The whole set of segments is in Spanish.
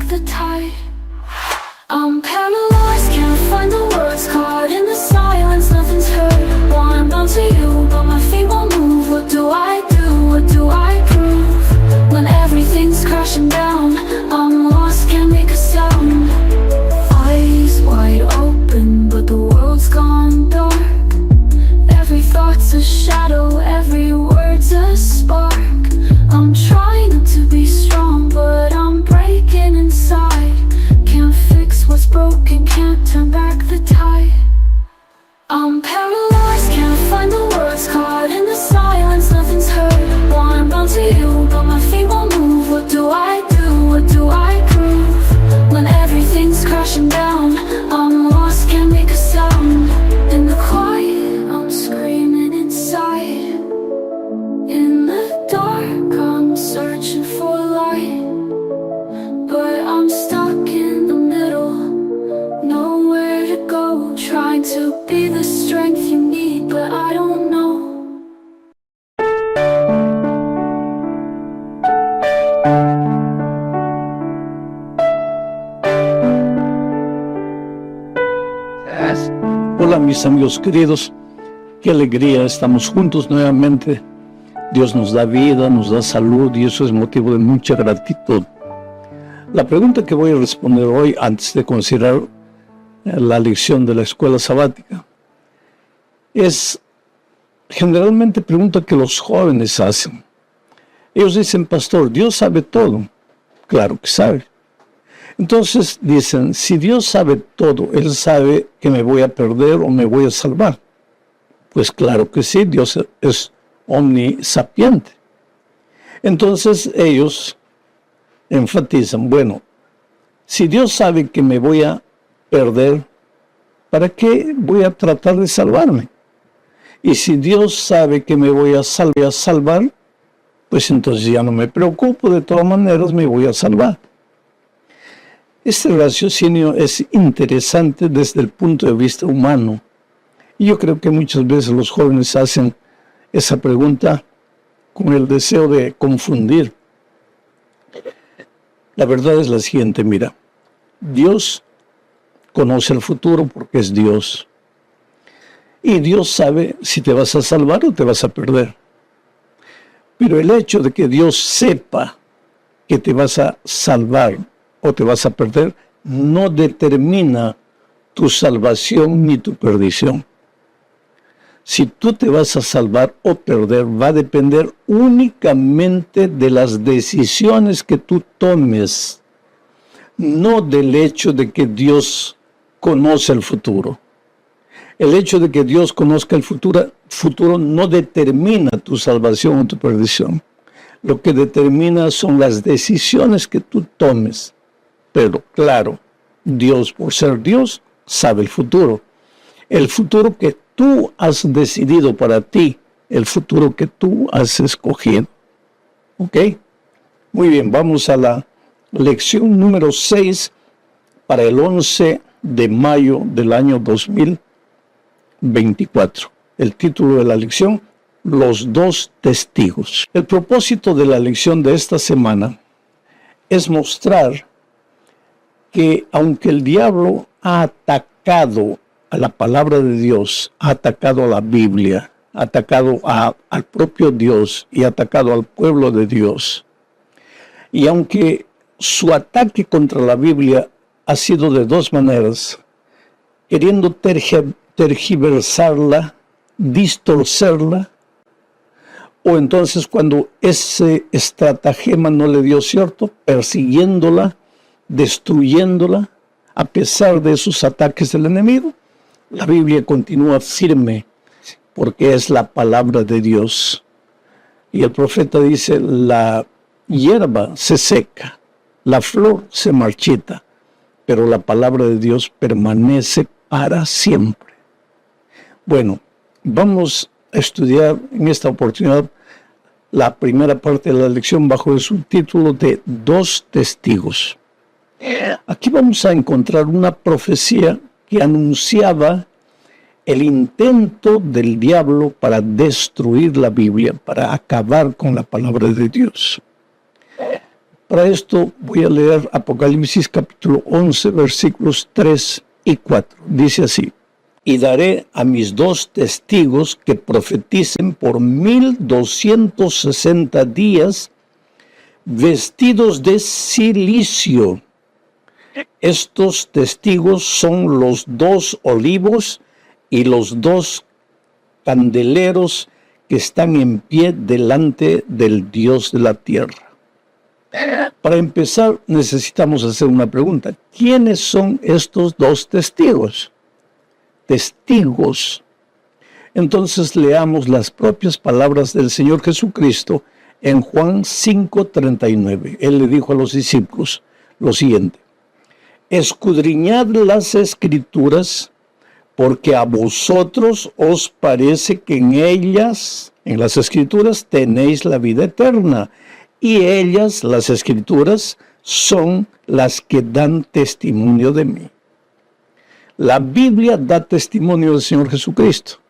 the tide. I'm paralyzed, can't find the words, caught in the silence, nothing's heard. Wanna bounce to you, but my feet won't move. What do I do? What do I prove? When everything's crashing down, I'm lost, can't make a sound. Eyes wide open, but the world's gone dark. Every thought's a shadow, every word's a spark. I'm trying not to be strong, but I'm breaking inside. Can't fix what's broken, can't turn back the tide. I'm paralyzed, can't find the words, caught in the silence, nothing's heard. Wanna bounce to you, but my feet won't move. What do I do? What do I prove? When everything's crashing down, I'm lost, can't make a sound. In the quiet, I'm screaming inside. In the dark, I'm searching for light, but I'm stuck in the middle, nowhere to go. Trying to be the strength you need, but I don't know. Hola mis amigos queridos, qué alegría, estamos juntos nuevamente. Dios nos da vida, nos da salud y eso es motivo de mucha gratitud. La pregunta que voy a responder hoy, antes de considerar la lección de la escuela sabática, es generalmente pregunta que los jóvenes hacen. Ellos dicen, pastor, ¿Dios sabe todo? Claro que sabe. Entonces dicen, si Dios sabe todo, Él sabe que me voy a perder o me voy a salvar. Pues claro que sí, Dios es omnisapiente. Entonces ellos enfatizan, bueno, si Dios sabe que me voy a perder, ¿para qué voy a tratar de salvarme? Y si Dios sabe que me voy a salvar, pues entonces ya no me preocupo, de todas maneras me voy a salvar. Este raciocinio es interesante desde el punto de vista humano. Y yo creo que muchas veces los jóvenes hacen esa pregunta con el deseo de confundir. La verdad es la siguiente, mira, Dios conoce el futuro porque es Dios. Y Dios sabe si te vas a salvar o te vas a perder. Pero el hecho de que Dios sepa que te vas a salvar o te vas a perder no determina tu salvación ni tu perdición. Si tú te vas a salvar o perder, va a depender únicamente de las decisiones que tú tomes, no del hecho de que Dios conoce el futuro. El hecho de que Dios conozca el futuro no determina tu salvación o tu perdición. Lo que determina son las decisiones que tú tomes. Pero claro, Dios, por ser Dios, sabe el futuro. El futuro que tú has decidido para ti, el futuro que tú has escogido. ¿Ok? Muy bien, vamos a la lección número 6 para el 11 de mayo del año 2024. El título de la lección, Los dos testigos. El propósito de la lección de esta semana es mostrar que aunque el diablo ha atacado a la palabra de Dios, ha atacado a la Biblia, ha atacado al propio Dios y ha atacado al pueblo de Dios, y aunque su ataque contra la Biblia ha sido de dos maneras, queriendo tergiversarla, distorcerla, o entonces cuando ese estratagema no le dio cierto, persiguiéndola, destruyéndola, a pesar de esos ataques del enemigo, la Biblia continúa firme porque es la palabra de Dios. Y el profeta dice, la hierba se seca, la flor se marchita, pero la palabra de Dios permanece para siempre. Bueno, vamos a estudiar en esta oportunidad la primera parte de la lección bajo el subtítulo de Dos testigos. Aquí vamos a encontrar una profecía que anunciaba el intento del diablo para destruir la Biblia, para acabar con la palabra de Dios. Para esto voy a leer Apocalipsis capítulo 11, versículos 3 y 4. Dice así: y daré a mis 2 testigos que profeticen por 1260 días, vestidos de silicio. Estos testigos son los 2 olivos y los 2 candeleros que están en pie delante del Dios de la tierra. Para empezar, necesitamos hacer una pregunta. ¿Quiénes son estos 2 testigos? Testigos. Entonces leamos las propias palabras del Señor Jesucristo en Juan 5:39. Él le dijo a los discípulos lo siguiente: escudriñad las Escrituras, porque a vosotros os parece que en ellas, en las Escrituras, tenéis la vida eterna, y ellas, las Escrituras, son las que dan testimonio de mí. La Biblia da testimonio del Señor Jesucristo.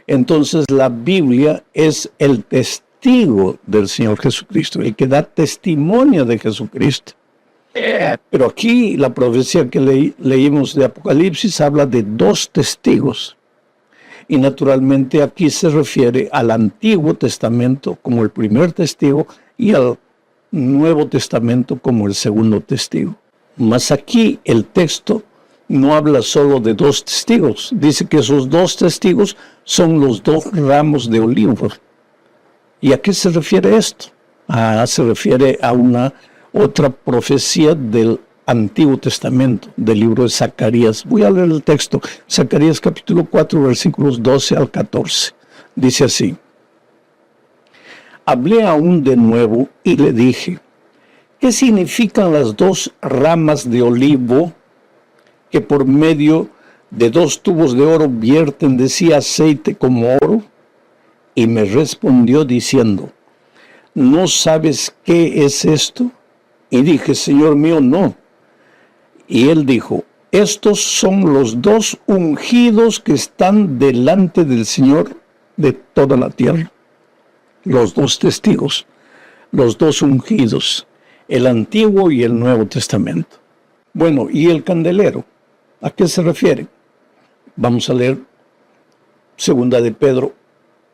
Entonces la Biblia es el testigo del Señor Jesucristo, el que da testimonio de Jesucristo. Pero aquí la profecía que leímos de Apocalipsis habla de 2 testigos. Y naturalmente aquí se refiere al Antiguo Testamento como el primer testigo y al Nuevo Testamento como el segundo testigo. Mas aquí el texto no habla solo de 2 testigos. Dice que esos 2 testigos son los 2 ramos de olivos. ¿Y a qué se refiere esto? Se refiere a una otra profecía del Antiguo Testamento, del libro de Zacarías. Voy a leer el texto. Zacarías capítulo 4, versículos 12 al 14. Dice así: hablé aún de nuevo y le dije: ¿qué significan las 2 ramas de olivo que por medio de 2 tubos de oro vierten de sí aceite como oro? Y me respondió diciendo: ¿no sabes qué es esto? Y dije: Señor mío, no. Y él dijo: estos son los 2 ungidos que están delante del Señor de toda la tierra. Los 2 testigos, los 2 ungidos, el Antiguo y el Nuevo Testamento. Bueno, ¿y el candelero? ¿A qué se refiere? Vamos a leer 2 de Pedro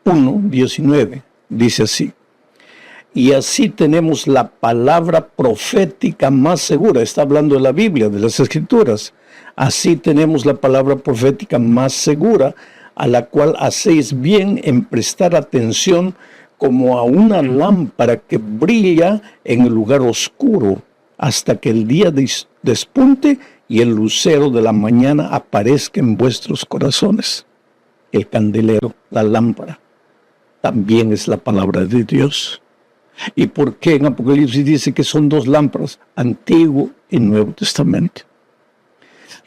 1, 19. Dice así: y así tenemos la palabra profética más segura. Está hablando de la Biblia, de las Escrituras. Así tenemos la palabra profética más segura, a la cual hacéis bien en prestar atención, como a una lámpara que brilla en el lugar oscuro, hasta que el día despunte y el lucero de la mañana aparezca en vuestros corazones. El candelero, la lámpara, también es la palabra de Dios. ¿Y por qué en Apocalipsis dice que son 2 lámparas, Antiguo y Nuevo Testamento?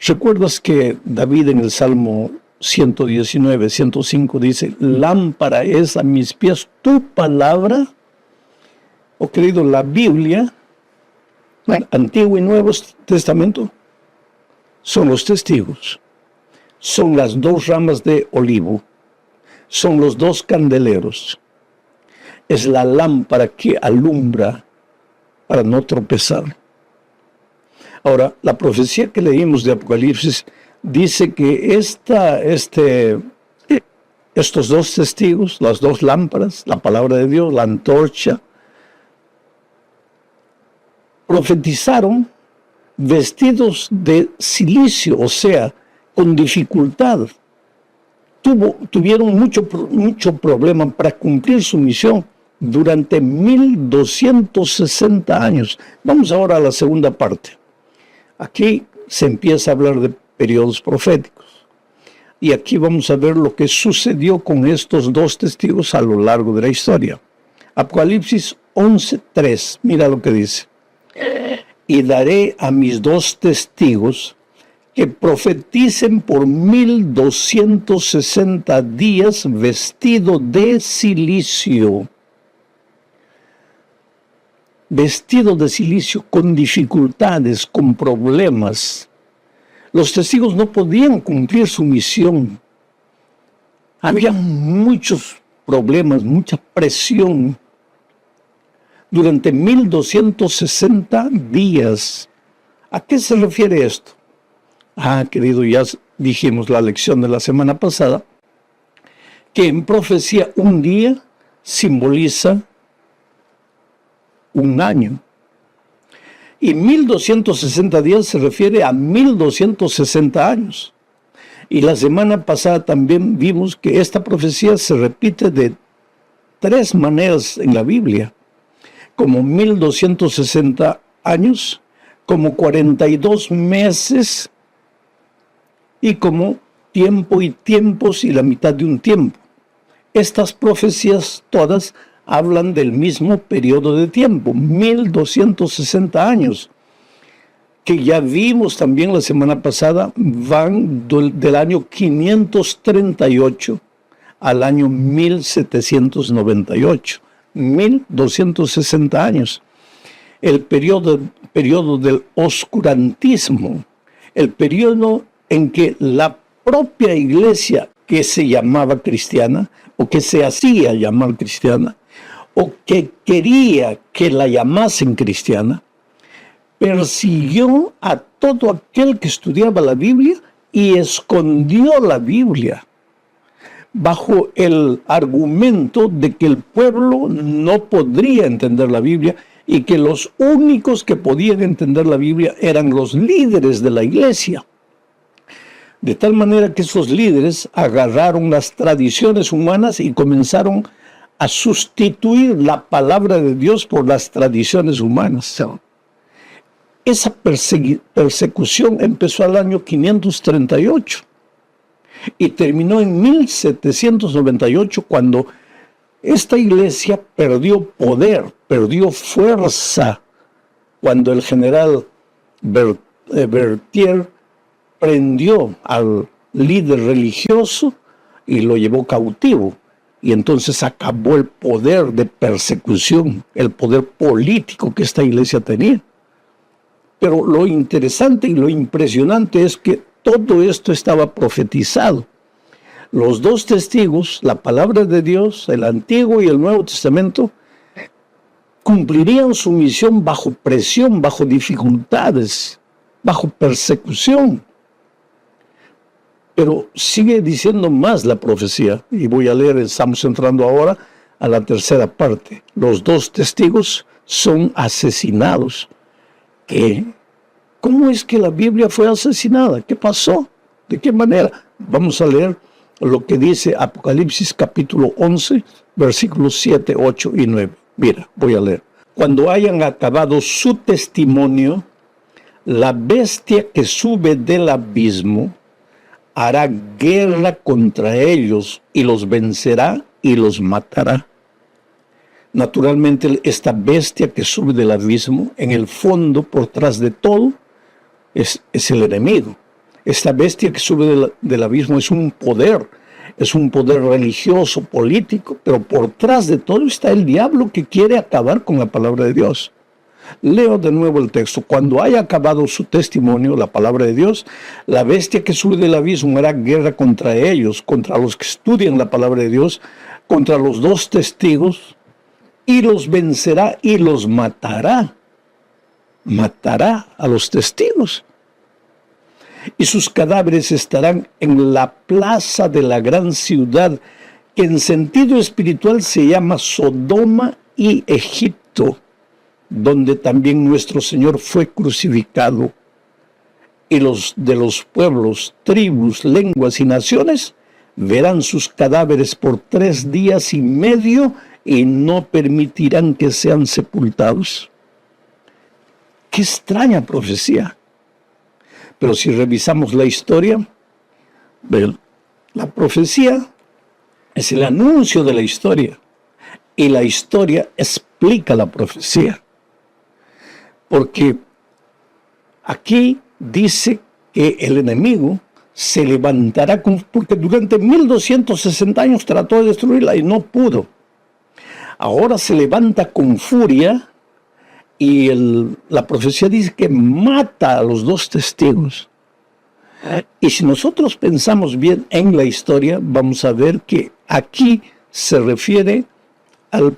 ¿Recuerdas que David en el Salmo 119, 105 dice: lámpara es a mis pies tu palabra? Oh, querido, la Biblia, Antiguo y Nuevo Testamento, son los testigos, son las 2 ramas de olivo, son los 2 candeleros. Es la lámpara que alumbra para no tropezar. Ahora, la profecía que leímos de Apocalipsis dice que estos 2 testigos, las 2 lámparas, la palabra de Dios, la antorcha, profetizaron vestidos de silicio, o sea, con dificultad. Tuvieron mucho problema para cumplir su misión durante 1260 años. Vamos ahora a la segunda parte. Aquí se empieza a hablar de periodos proféticos. Y aquí vamos a ver lo que sucedió con estos 2 testigos a lo largo de la historia. Apocalipsis 11:3, mira lo que dice: y daré a mis 2 testigos que profeticen por 1260 días vestido de silicio. Vestido de silicio, con dificultades, con problemas. Los testigos no podían cumplir su misión. Había muchos problemas, mucha presión. durante 1260 días. ¿A qué se refiere esto? Querido, ya dijimos la lección de la semana pasada, que en profecía un día simboliza un año. Y 1260 días se refiere a 1260 años. Y la semana pasada también vimos que esta profecía se repite de 3 maneras en la Biblia, como 1260 años, como 42 meses y como tiempo y tiempos y la mitad de un tiempo. Estas profecías todas hablan del mismo periodo de tiempo, 1260 años, que ya vimos también la semana pasada, van del año 538 al año 1798, 1260 años. El periodo del oscurantismo, el periodo en que la propia iglesia que se llamaba cristiana, o que se hacía llamar cristiana, o que quería que la llamasen cristiana, persiguió a todo aquel que estudiaba la Biblia y escondió la Biblia bajo el argumento de que el pueblo no podría entender la Biblia y que los únicos que podían entender la Biblia eran los líderes de la iglesia. De tal manera que esos líderes agarraron las tradiciones humanas y comenzaron a sustituir la palabra de Dios por las tradiciones humanas. Esa persecución empezó al año 538 y terminó en 1798, cuando esta iglesia perdió poder, perdió fuerza, cuando el general Berthier prendió al líder religioso y lo llevó cautivo. Y entonces acabó el poder de persecución, el poder político que esta iglesia tenía. Pero lo interesante y lo impresionante es que todo esto estaba profetizado. Los 2 testigos, la palabra de Dios, el Antiguo y el Nuevo Testamento, cumplirían su misión bajo presión, bajo dificultades, bajo persecución. Pero sigue diciendo más la profecía, y voy a leer, estamos entrando ahora a la tercera parte. Los 2 testigos son asesinados. ¿Qué? ¿Cómo es que la Biblia fue asesinada? ¿Qué pasó? ¿De qué manera? Vamos a leer lo que dice Apocalipsis capítulo 11, versículos 7, 8 y 9. Mira, voy a leer. Cuando hayan acabado su testimonio, la bestia que sube del abismo hará guerra contra ellos y los vencerá y los matará. Naturalmente, esta bestia que sube del abismo, en el fondo, por tras de todo, es el enemigo. Esta bestia que sube del abismo es un poder religioso, político, pero por tras de todo está el diablo que quiere acabar con la palabra de Dios. Leo de nuevo el texto. Cuando haya acabado su testimonio, la palabra de Dios, la bestia que sube del abismo hará guerra contra ellos, contra los que estudian la palabra de Dios, contra los 2 testigos, y los vencerá y los matará. Matará a los testigos. Y sus cadáveres estarán en la plaza de la gran ciudad, que en sentido espiritual se llama Sodoma y Egipto, donde también nuestro Señor fue crucificado. Y los de los pueblos, tribus, lenguas y naciones verán sus cadáveres por 3 días y medio y no permitirán que sean sepultados. Qué extraña profecía. Pero si revisamos la historia, la profecía es el anuncio de la historia, y la historia explica la profecía. Porque aquí dice que el enemigo se levantará, porque durante 1260 años trató de destruirla y no pudo. Ahora se levanta con furia y la profecía dice que mata a los 2 testigos. Y si nosotros pensamos bien en la historia, vamos a ver que aquí se refiere al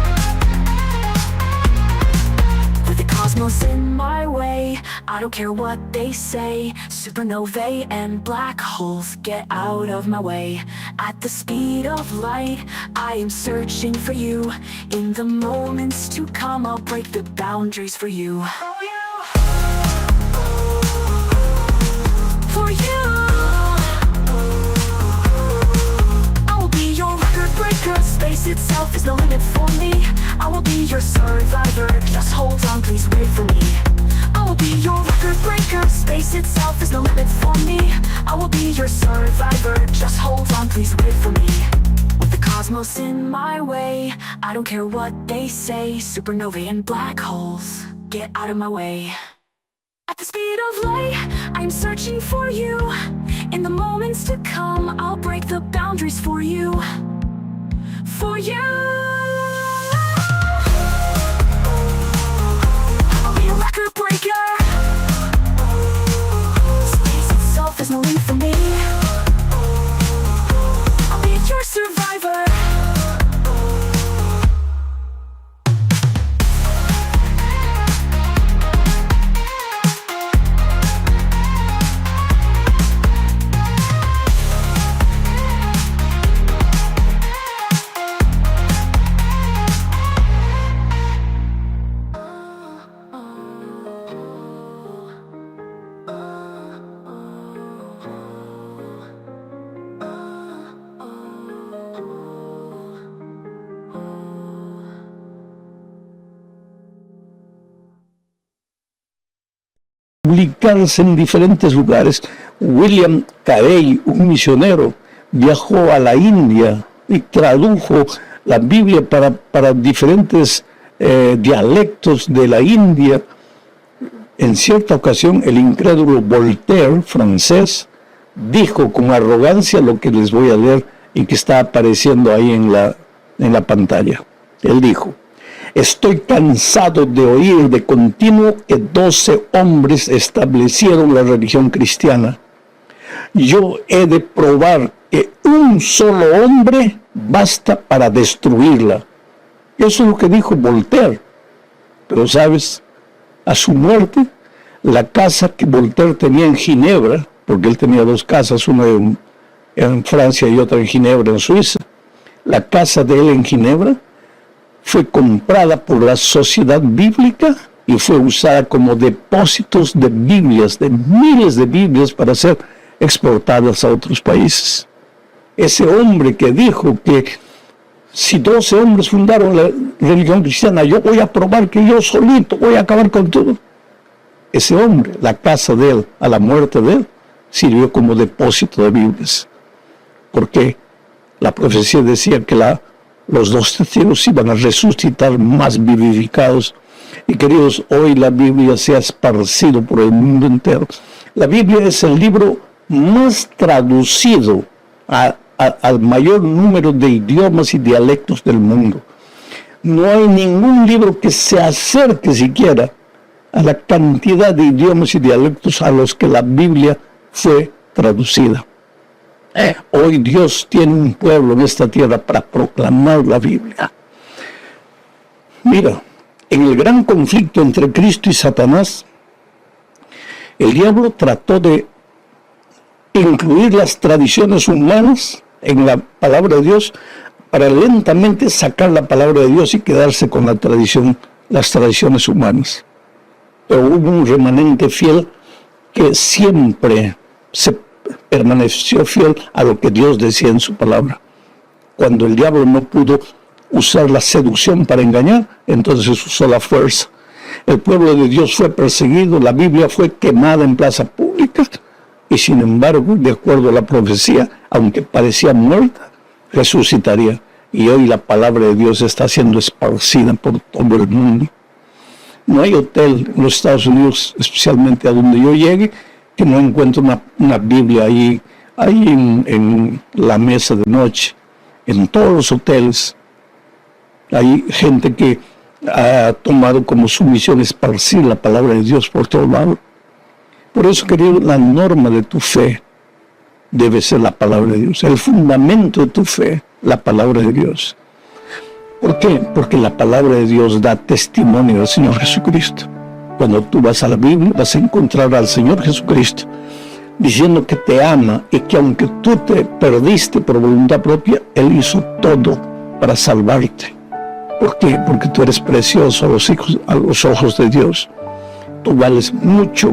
I don't care what they say. Supernovae and black holes, get out of my way. At the speed of light, I am searching for you. In the moments to come, I'll break the boundaries for you. For you, I will be your record breaker. Space itself is no limit for me. I will be your survivor. Just hold on, please wait for me. I will be your record breaker. Space itself is no limit for me. I will be your survivor. Just hold on, please wait for me. With the cosmos in my way, I don't care what they say. Supernovae and black holes, get out of my way. At the speed of light, I'm searching for you. In the moments to come, I'll break the boundaries for you. For you, I'll be a record breaker. Space itself is no limit for me. I'll be your survivor. Publicarse en diferentes lugares. William Carey, un misionero, viajó a la India y tradujo la Biblia para diferentes dialectos de la India. En cierta ocasión, el incrédulo Voltaire, francés, dijo con arrogancia lo que les voy a leer y que está apareciendo ahí en la pantalla. Él dijo: estoy cansado de oír de continuo que 12 hombres establecieron la religión cristiana. Yo he de probar que un solo hombre basta para destruirla. Eso es lo que dijo Voltaire. Pero sabes, a su muerte, la casa que Voltaire tenía en Ginebra, porque él tenía dos casas, una en Francia y otra en Ginebra, en Suiza, la casa de él en Ginebra fue comprada por la Sociedad Bíblica y fue usada como depósitos de Biblias, de miles de Biblias para ser exportadas a otros países. Ese hombre que dijo que si 12 hombres fundaron la religión cristiana, yo voy a probar que yo solito voy a acabar con todo. Ese hombre, la casa de él, a la muerte de él, sirvió como depósito de Biblias. Porque la profecía decía que los dos testigos iban a resucitar más vivificados. Y queridos, hoy la Biblia se ha esparcido por el mundo entero. La Biblia es el libro más traducido al mayor número de idiomas y dialectos del mundo. No hay ningún libro que se acerque siquiera a la cantidad de idiomas y dialectos a los que la Biblia fue traducida. Hoy Dios tiene un pueblo en esta tierra para proclamar la Biblia. Mira, en el gran conflicto entre Cristo y Satanás, el diablo trató de incluir las tradiciones humanas en la palabra de Dios para lentamente sacar la palabra de Dios y quedarse con las tradiciones humanas. Pero hubo un remanente fiel que siempre se permaneció fiel a lo que Dios decía en su palabra. Cuando el diablo no pudo usar la seducción para engañar, entonces usó la fuerza. El pueblo de Dios fue perseguido, la Biblia fue quemada en plaza pública, y sin embargo, de acuerdo a la profecía, aunque parecía muerta, resucitaría. Y hoy la palabra de Dios está siendo esparcida por todo el mundo. No hay hotel en los Estados Unidos, especialmente a donde yo llegue, que no encuentre una Biblia ahí en la mesa de noche. En todos los hoteles hay gente que ha tomado como su misión esparcir la palabra de Dios por todo lado. Por eso, querido, la norma de tu fe debe ser la palabra de Dios. El fundamento de tu fe, la palabra de Dios. ¿Por qué? Porque la palabra de Dios da testimonio del Señor Jesucristo. Cuando tú vas a la Biblia, vas a encontrar al Señor Jesucristo diciendo que te ama y que aunque tú te perdiste por voluntad propia, Él hizo todo para salvarte. ¿Por qué? Porque tú eres precioso a los ojos de Dios. Tú vales mucho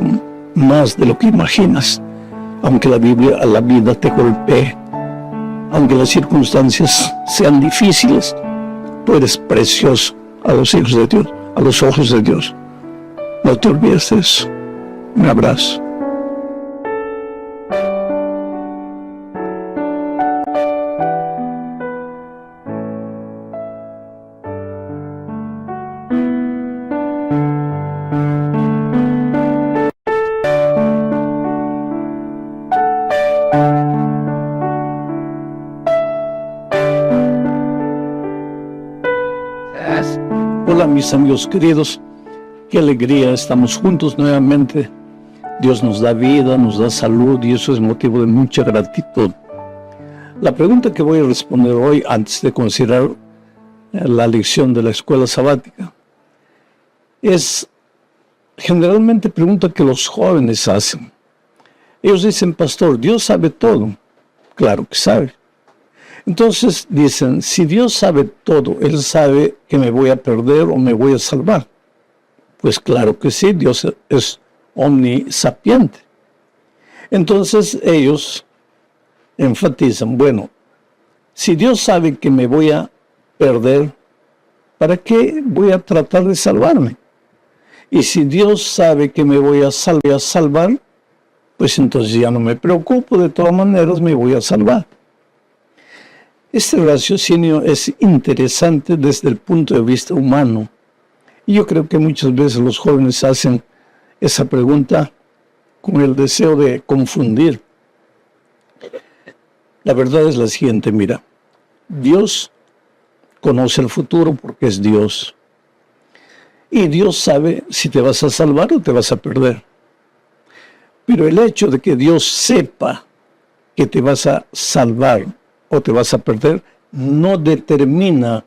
más de lo que imaginas. Aunque la vida te golpee, aunque las circunstancias sean difíciles, tú eres precioso a los hijos de Dios, a los ojos de Dios. No te olvides de eso. Un abrazo. Hola mis amigos queridos, qué alegría, estamos juntos nuevamente. Dios nos da vida, nos da salud y eso es motivo de mucha gratitud. La pregunta que voy a responder hoy, antes de considerar la lección de la escuela sabática, es generalmente pregunta que los jóvenes hacen. Ellos dicen, pastor, ¿Dios sabe todo? Claro que sabe. Entonces dicen, si Dios sabe todo, Él sabe que me voy a perder o me voy a salvar. Pues claro que sí, Dios es omnisapiente. Entonces ellos enfatizan, bueno, si Dios sabe que me voy a perder, ¿para qué voy a tratar de salvarme? Y si Dios sabe que me voy a salvar, pues entonces ya no me preocupo, de todas maneras me voy a salvar. Este raciocinio es interesante desde el punto de vista humano. Y yo creo que muchas veces los jóvenes hacen esa pregunta con el deseo de confundir. La verdad es la siguiente, mira, Dios conoce el futuro porque es Dios. Y Dios sabe si te vas a salvar o te vas a perder. Pero el hecho de que Dios sepa que te vas a salvar o te vas a perder, no determina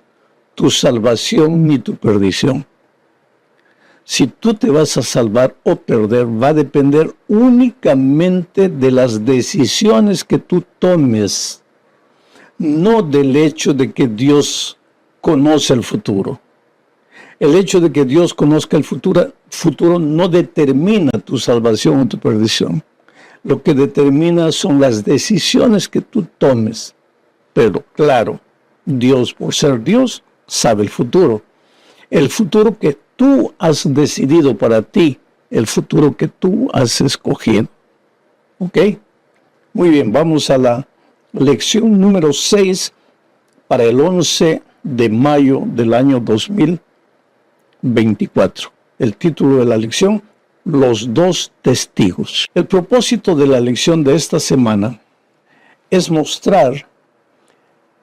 tu salvación ni tu perdición. Si tú te vas a salvar o perder, va a depender únicamente de las decisiones que tú tomes, no del hecho de que Dios conoce el futuro. El hecho de que Dios conozca el futuro no determina tu salvación o tu perdición. Lo que determina son las decisiones que tú tomes. Pero claro, Dios, por ser Dios, sabe el futuro. El futuro que tú has decidido para ti, el futuro que tú has escogido. ¿Ok? Muy bien, vamos a la lección número 6 para el 11 de mayo del año 2024. El título de la lección, Los dos testigos. El propósito de la lección de esta semana es mostrar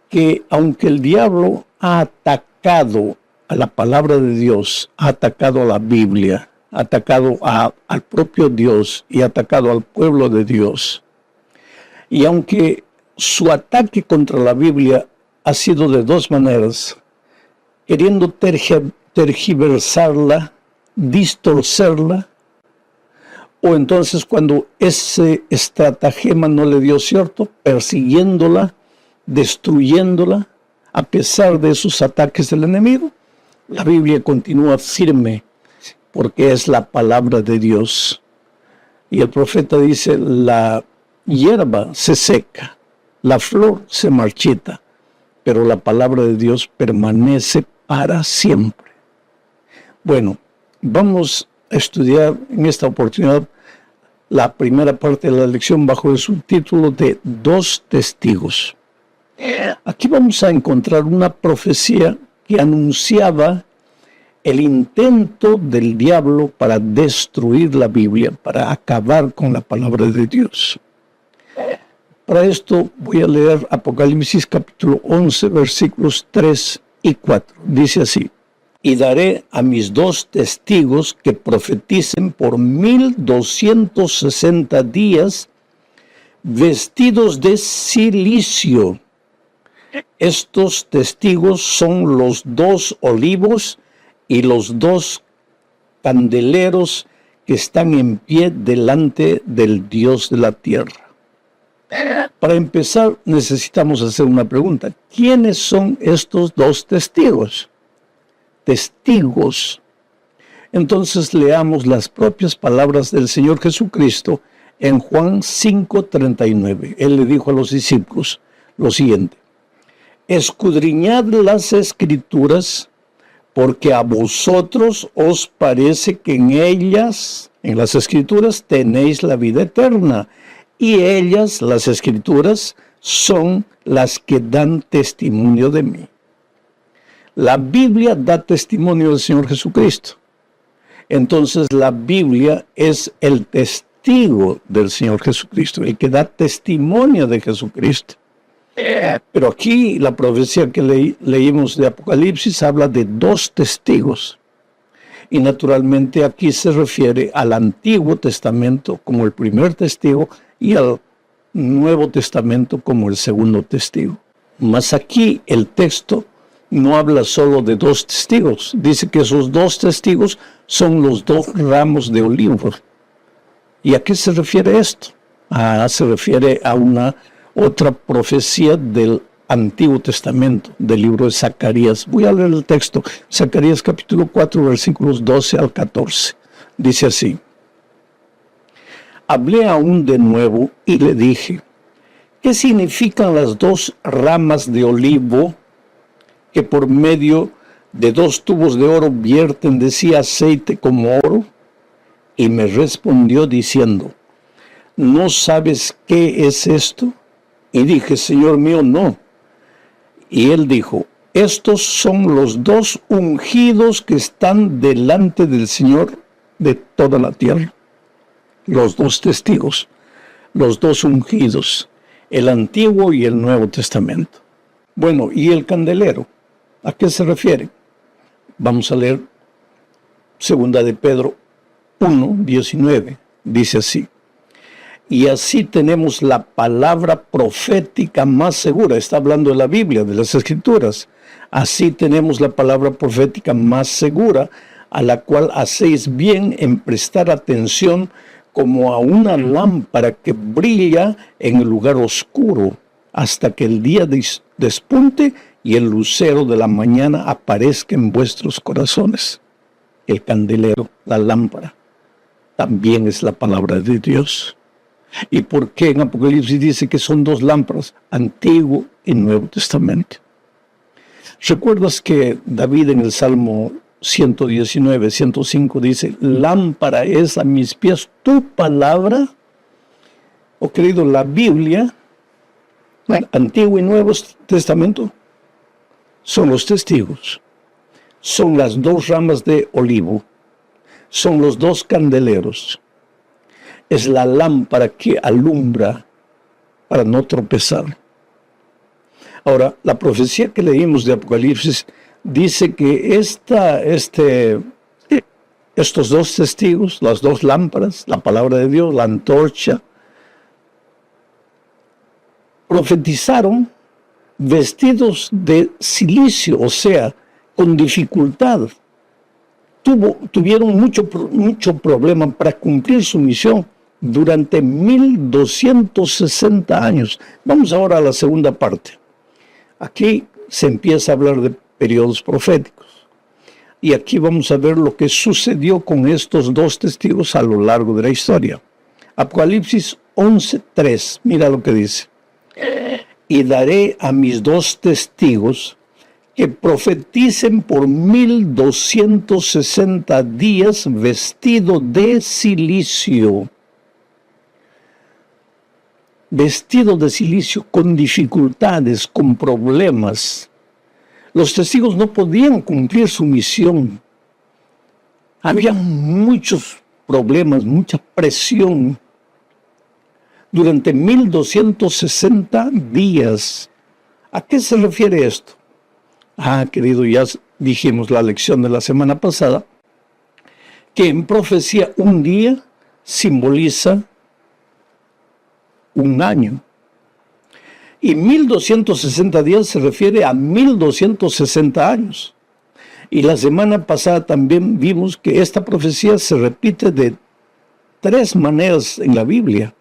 que aunque el diablo ha atacado a la palabra de Dios, ha atacado a la Biblia, ha atacado al propio Dios y ha atacado al pueblo de Dios, y aunque su ataque contra la Biblia ha sido de dos maneras, queriendo tergiversarla, distorcerla, o entonces cuando ese estratagema no le dio cierto, persiguiéndola, destruyéndola, a pesar de esos ataques del enemigo, la Biblia continúa firme porque es la palabra de Dios. Y el profeta dice, la hierba se seca, la flor se marchita, pero la palabra de Dios permanece para siempre. Bueno, vamos a estudiar en esta oportunidad la primera parte de la lección bajo el subtítulo de Dos testigos. Aquí vamos a encontrar una profecía que anunciaba el intento del diablo para destruir la Biblia, para acabar con la palabra de Dios. Para esto voy a leer Apocalipsis capítulo 11, versículos 3 y 4. Dice así: y daré a mis dos testigos que profeticen por 1260 días, vestidos de cilicio. Estos testigos son los dos olivos y los dos candeleros que están en pie delante del Dios de la tierra. Para empezar, necesitamos hacer una pregunta. ¿Quiénes son estos dos testigos? Testigos. Entonces leamos las propias palabras del Señor Jesucristo en Juan 5:39. Él le dijo a los discípulos lo siguiente: escudriñad las Escrituras, porque a vosotros os parece que en ellas, en las Escrituras, tenéis la vida eterna, y ellas, las Escrituras, son las que dan testimonio de mí. La Biblia da testimonio del Señor Jesucristo. Entonces la Biblia es el testigo del Señor Jesucristo, el que da testimonio de Jesucristo. Pero aquí la profecía que leímos de Apocalipsis habla de dos testigos. Y naturalmente aquí se refiere al Antiguo Testamento como el primer testigo y al Nuevo Testamento como el segundo testigo. Mas aquí el texto no habla solo de dos testigos. Dice que esos dos testigos son los dos ramos de olivos. ¿Y a qué se refiere esto? Se refiere a una otra profecía del Antiguo Testamento, del libro de Zacarías. Voy a leer el texto. Zacarías capítulo 4, versículos 12 al 14. Dice así: hablé aún de nuevo y le dije, ¿qué significan las dos ramas de olivo que por medio de dos tubos de oro vierten de sí aceite como oro? Y me respondió diciendo, ¿no sabes qué es esto? Y dije, Señor mío, no. Y él dijo, estos son los dos ungidos que están delante del Señor de toda la tierra. Los dos testigos, los dos ungidos, el Antiguo y el Nuevo Testamento. Bueno, ¿y el candelero? ¿A qué se refiere? Vamos a leer 2 de Pedro 1:19. Dice así: y así tenemos la palabra profética más segura. Está hablando de la Biblia, de las Escrituras. Así tenemos la palabra profética más segura, a la cual hacéis bien en prestar atención como a una lámpara que brilla en el lugar oscuro, hasta que el día despunte y el lucero de la mañana aparezca en vuestros corazones. El candelero, la lámpara, también es la palabra de Dios. ¿Y por qué en Apocalipsis dice que son dos lámparas, Antiguo y Nuevo Testamento? ¿Recuerdas que David en el Salmo 119, 105 dice, lámpara es a mis pies tu palabra? Oh querido, la Biblia, Antiguo y Nuevo Testamento, son los testigos, son las dos ramas de olivo, son los dos candeleros. Es la lámpara que alumbra para no tropezar. Ahora, la profecía que leímos de Apocalipsis dice que estos dos testigos, las dos lámparas, la palabra de Dios, la antorcha, profetizaron vestidos de silicio, o sea, con dificultad. Tuvieron mucho problema para cumplir su misión durante 1260 años. Vamos ahora a la segunda parte. Aquí se empieza a hablar de periodos proféticos. Y aquí vamos a ver lo que sucedió con estos dos testigos a lo largo de la historia. Apocalipsis 11:3, mira lo que dice. Y daré a mis dos testigos que profeticen por 1260 días vestido de silicio. Vestido de silicio, con dificultades, con problemas. Los testigos no podían cumplir su misión. Había muchos problemas, mucha presión. Durante 1260 días. ¿A qué se refiere esto? Querido, ya dijimos la lección de la semana pasada, que en profecía un día simboliza un año. Y 1260 días se refiere a 1260 años. Y la semana pasada también vimos que esta profecía se repite de 3 maneras en la Biblia,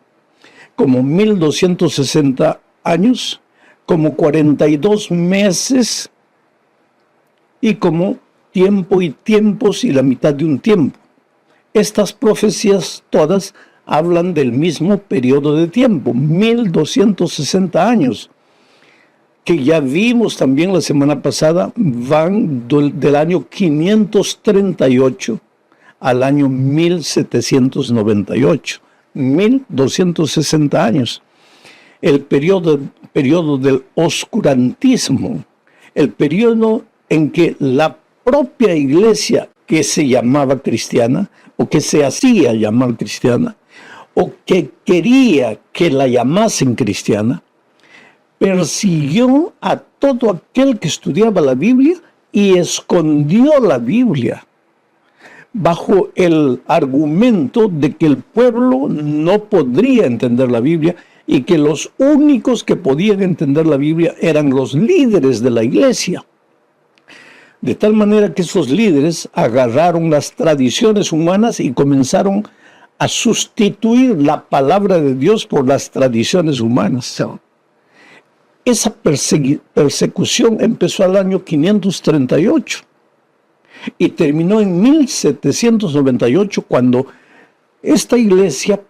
como 1260 años, como 42 meses y como tiempo y tiempos y la mitad de un tiempo. Estas profecías todas hablan del mismo periodo de tiempo, 1260 años, que ya vimos también la semana pasada, van del año 538 al año 1798, 1260 años. El periodo del oscurantismo, el periodo en que la propia iglesia que se llamaba cristiana, o que se hacía llamar cristiana, o que quería que la llamasen cristiana, persiguió a todo aquel que estudiaba la Biblia y escondió la Biblia bajo el argumento de que el pueblo no podría entender la Biblia y que los únicos que podían entender la Biblia eran los líderes de la iglesia. De tal manera que esos líderes agarraron las tradiciones humanas y comenzaron a sustituir la palabra de Dios por las tradiciones humanas. Esa persecución empezó al año 538 y terminó en 1798, cuando esta iglesia